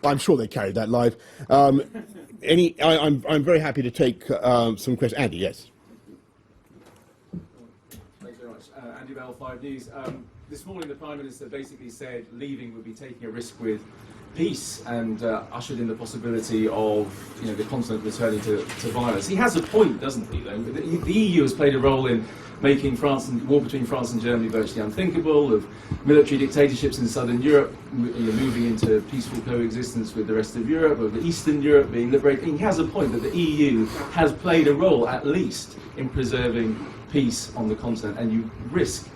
I'm sure they carried that live. I'm very happy to take some questions. Andy, yes. Thanks very much. Andy Bell, 5 News. This morning the Prime Minister basically said leaving would be taking a risk with peace and ushered in the possibility of the continent returning to violence. He has a point, doesn't he? Though? The EU has played a role in making war between France and Germany virtually unthinkable, of military dictatorships in southern Europe moving into peaceful coexistence with the rest of Europe, of Eastern Europe being liberated. He has a point that the EU has played a role, at least, in preserving peace on the continent, and you risk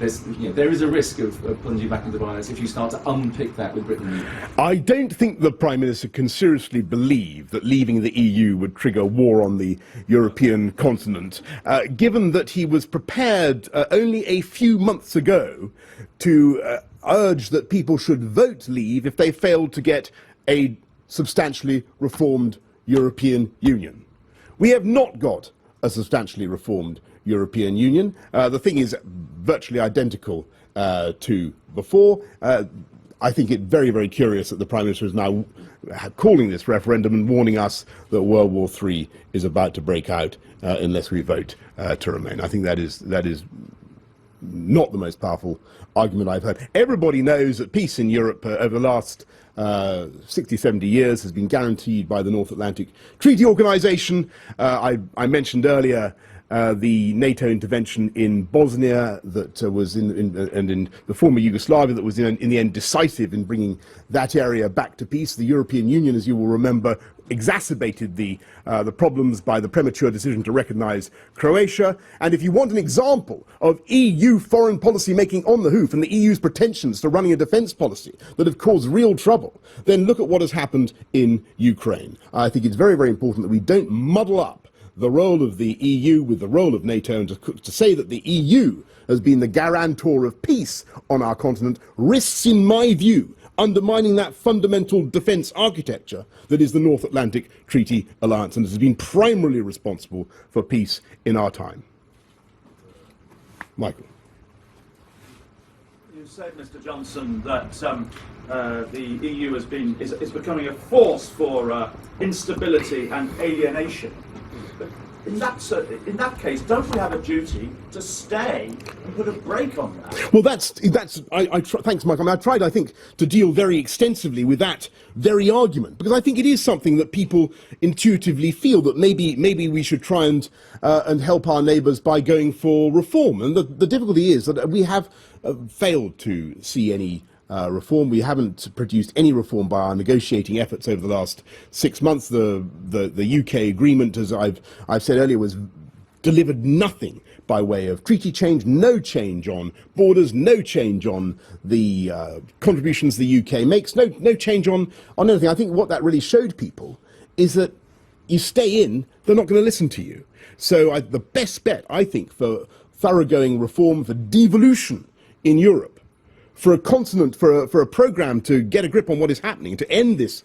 there is a risk of plunging back into violence if you start to unpick that with Britain. I don't think the Prime Minister can seriously believe that leaving the EU would trigger war on the European continent, given that he was prepared only a few months ago to urge that people should vote leave if they failed to get a substantially reformed European Union. We have not got a substantially reformed European Union. The thing is virtually identical to before. I think it very, very curious that the Prime Minister is now calling this referendum and warning us that World War III is about to break out unless we vote to remain. I think that is not the most powerful argument I've heard. Everybody knows that peace in Europe over the last 60, 70 years has been guaranteed by the North Atlantic Treaty Organization. I mentioned earlier the NATO intervention in Bosnia that was in the former Yugoslavia that was in the end decisive in bringing that area back to peace. The European Union, as you will remember, exacerbated the problems by the premature decision to recognize Croatia. And if you want an example of EU foreign policy making on the hoof and the EU's pretensions to running a defense policy that have caused real trouble, then look at what has happened in Ukraine. I think it's very, very important that we don't muddle up the role of the EU with the role of NATO, and to say that the EU has been the guarantor of peace on our continent risks, in my view, undermining that fundamental defence architecture that is the North Atlantic Treaty Alliance, and has been primarily responsible for peace in our time. Michael. You said, Mr. Johnson, that the EU is becoming a force for instability and alienation. In that case, don't we have a duty to stay and put a brake on that? Well, thanks, Michael. I tried, I think, to deal very extensively with that very argument, because I think it is something that people intuitively feel that maybe we should try and help our neighbours by going for reform. And the difficulty is that we have failed to see any reform. We haven't produced any reform by our negotiating efforts over the last 6 months. The UK agreement, as I've said earlier, was delivered nothing by way of treaty change, no change on borders, no change on the contributions the UK makes, no change on anything. I think what that really showed people is that you stay in, they're not going to listen to you. So the best bet, I think, for thoroughgoing reform, for devolution in Europe, for a continent, for a programme to get a grip on what is happening, to end this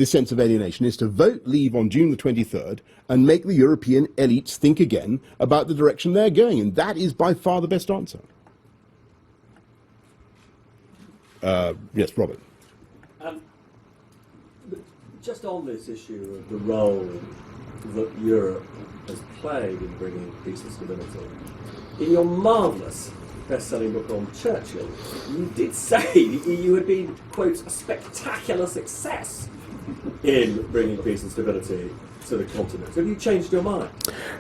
sense of alienation, is to vote leave on June the 23rd and make the European elites think again about the direction they're going. And that is by far the best answer. Yes, Robert. Just on this issue of the role that Europe has played in bringing peace and stability, in your marvellous best-selling book on Churchill, you did say the EU had been, quote, a spectacular success in bringing peace and stability to the continent. Have you changed your mind?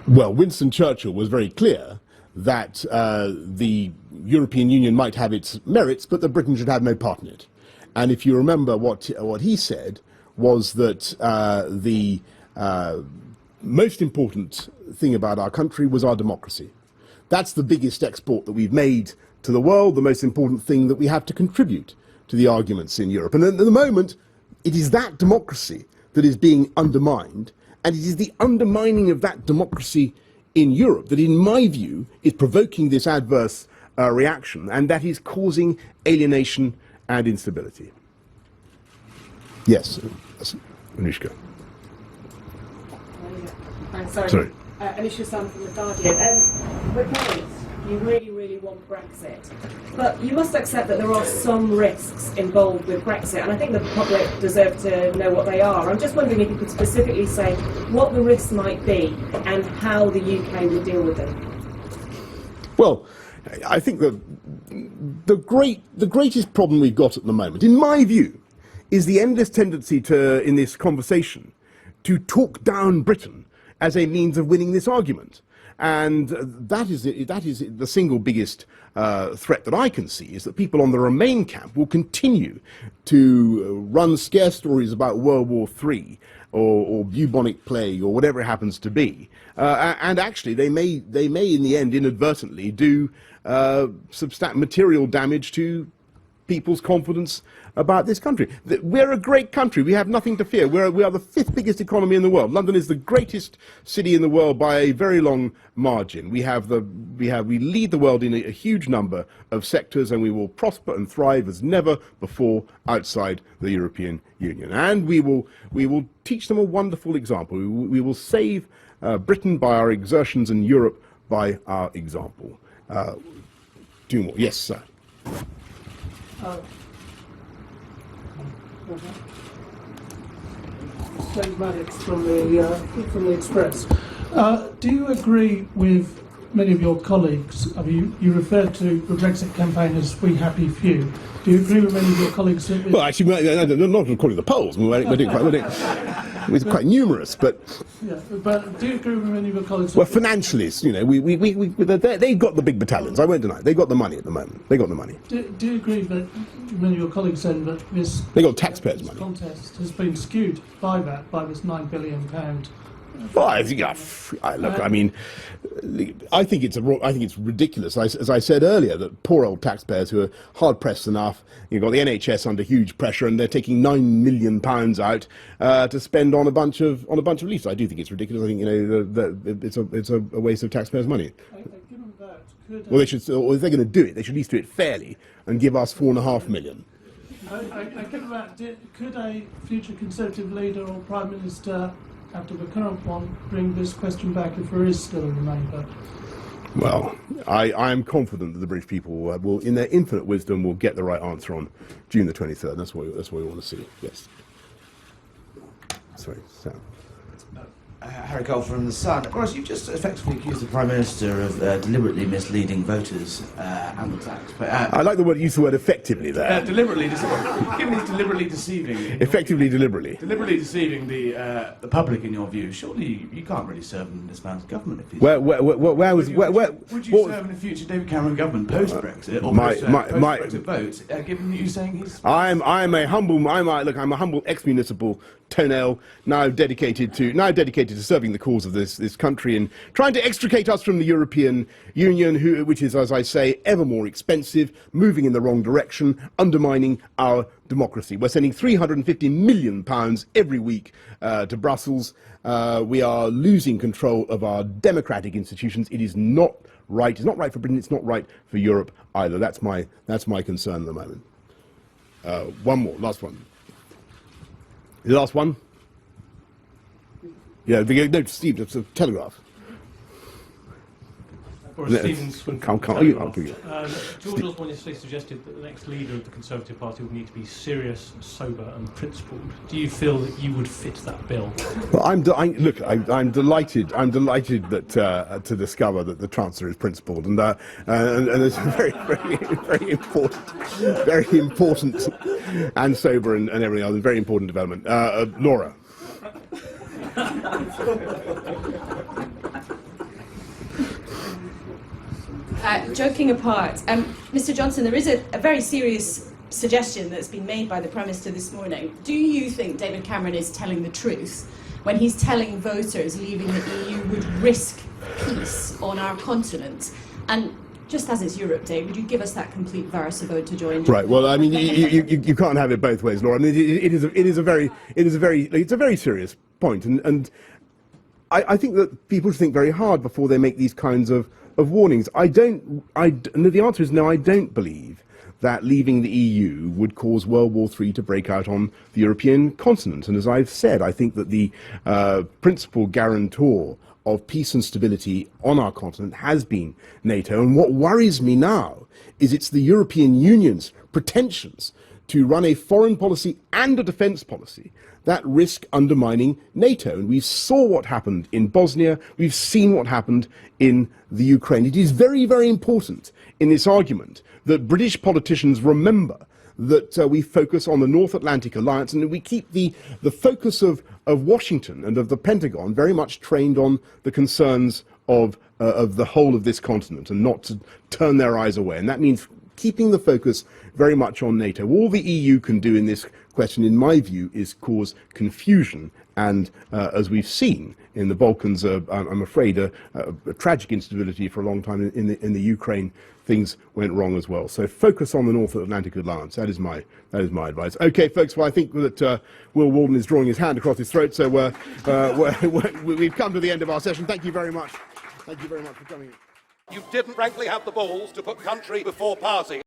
Well, Winston Churchill was very clear that the European Union might have its merits, but that Britain should have no part in it. And if you remember what he said was that the most important thing about our country was our democracy. That's the biggest export that we've made to the world, the most important thing that we have to contribute to the arguments in Europe. And at the moment, it is that democracy that is being undermined, and it is the undermining of that democracy in Europe that, in my view, is provoking this adverse reaction, and that is causing alienation and instability. Yes, Anushka. I'm sorry. Sorry. Anisha Sun from The Guardian. With Boris, you really really want Brexit. But you must accept that there are some risks involved with Brexit, and I think the public deserve to know what they are. I'm just wondering if you could specifically say what the risks might be and how the UK would deal with them. Well, I think that the greatest problem we've got at the moment, in my view, is the endless tendency to, in this conversation, to talk down Britain as a means of winning this argument. And that is the single biggest threat that I can see, is that people on the Remain camp will continue to run scare stories about World War III or bubonic plague or whatever it happens to be. And actually, they may in the end inadvertently do material damage to people's confidence about this country. We're a great country. We have nothing to fear. We are the 5th biggest economy in the world. London is the greatest city in the world by a very long margin. We lead the world in a huge number of sectors, and we will prosper and thrive as never before outside the European Union. And we will teach them a wonderful example. We will save Britain by our exertions and Europe by our example. Do more. Yes, sir. James Maddox from the Express. Do you agree with many of your colleagues? I mean, you referred to the Brexit campaign as "We Happy Few." Do you agree with many of your colleagues that? Well, actually, not according to the polls. We're quite numerous, but yeah. But do you agree with many of your colleagues? Well, financially, they've got the big battalions. I won't deny it. They've got the money at the moment. They got the money. Do you agree that many of your colleagues saying that this? They got taxpayers' money. Contest has been skewed by that, by this £9 billion. Well, I think it's ridiculous. As I said earlier, that poor old taxpayers who are hard pressed enough. You've got the NHS under huge pressure, and they're taking £9 million out to spend on a bunch of leases. I do think it's ridiculous. I think it's a waste of taxpayers' money. Given that, Well, they should, or if they're going to do it, they should at least do it fairly and give us £4.5 million. Given that, could a future Conservative leader or Prime Minister, after the current one, bring this question back if there is still a remainder? Well, I am confident that the British people will, in their infinite wisdom, will get the right answer on June the 23rd. That's what we want to see. Yes. Sorry, Sam. Harry Cole from The Sun. Boris, you've just effectively accused the Prime Minister of deliberately misleading voters and the taxpayer. I like the word, use the word effectively there. Deliberately deceiving. Effectively, deliberately. Deliberately deceiving the public, in your view. Surely you can't really serve in this man's government if he's... Would you serve in a future David Cameron government post-Brexit or post-Brexit vote, given you saying he's... I'm a humble ex-municipal toenail now dedicated to serving the cause of this country and trying to extricate us from the European Union, which is, as I say, ever more expensive, moving in the wrong direction, undermining our democracy. We're sending £350 million every week to Brussels. We are losing control of our democratic institutions. It is not right. It's not right for Britain. It's not right for Europe either. That's my concern at the moment. One more, last one. The last one? Yeah, no, Steve, it's a Telegraph. Boris Stevens from Telegraph. George Osborne yesterday suggested that the next leader of the Conservative Party would need to be serious, sober and principled. Do you feel that you would fit that bill? Well, I'm delighted that to discover that the Chancellor is principled, and it's very, very, very important and sober and everything else. Very important development. Laura. Joking apart, Mr. Johnson, there is a very serious suggestion that's been made by the Prime Minister this morning. Do you think David Cameron is telling the truth when he's telling voters leaving the EU would risk peace on our continent? And just as it's Europe Day, would you give us that complete verse of Ode to Joy? Right. Well, I mean, you can't have it both ways, Laura. I mean, it's a very serious point, and I think that people should think very hard before they make these kinds of warnings. The answer is no, I don't believe that leaving the EU would cause World War III to break out on the European continent. And as I've said, I think that the principal guarantor of peace and stability on our continent has been NATO. And what worries me now is it's the European Union's pretensions to run a foreign policy and a defence policy that risk undermining NATO. And we saw what happened in Bosnia. We've seen what happened in the Ukraine. It is very, very important in this argument that British politicians remember that we focus on the North Atlantic Alliance and that we keep the focus of Washington and of the Pentagon very much trained on the concerns of the whole of this continent and not to turn their eyes away. And that means keeping the focus very much on NATO. All the EU can do in this question, in my view, is cause confusion. And as we've seen in the Balkans, I'm afraid, a tragic instability for a long time in the Ukraine, things went wrong as well. So focus on the North Atlantic Alliance. That is my advice. Okay, folks. Well, I think that Will Walden is drawing his hand across his throat. So we've come to the end of our session. Thank you very much. Thank you very much for coming. You didn't, frankly, have the balls to put country before party.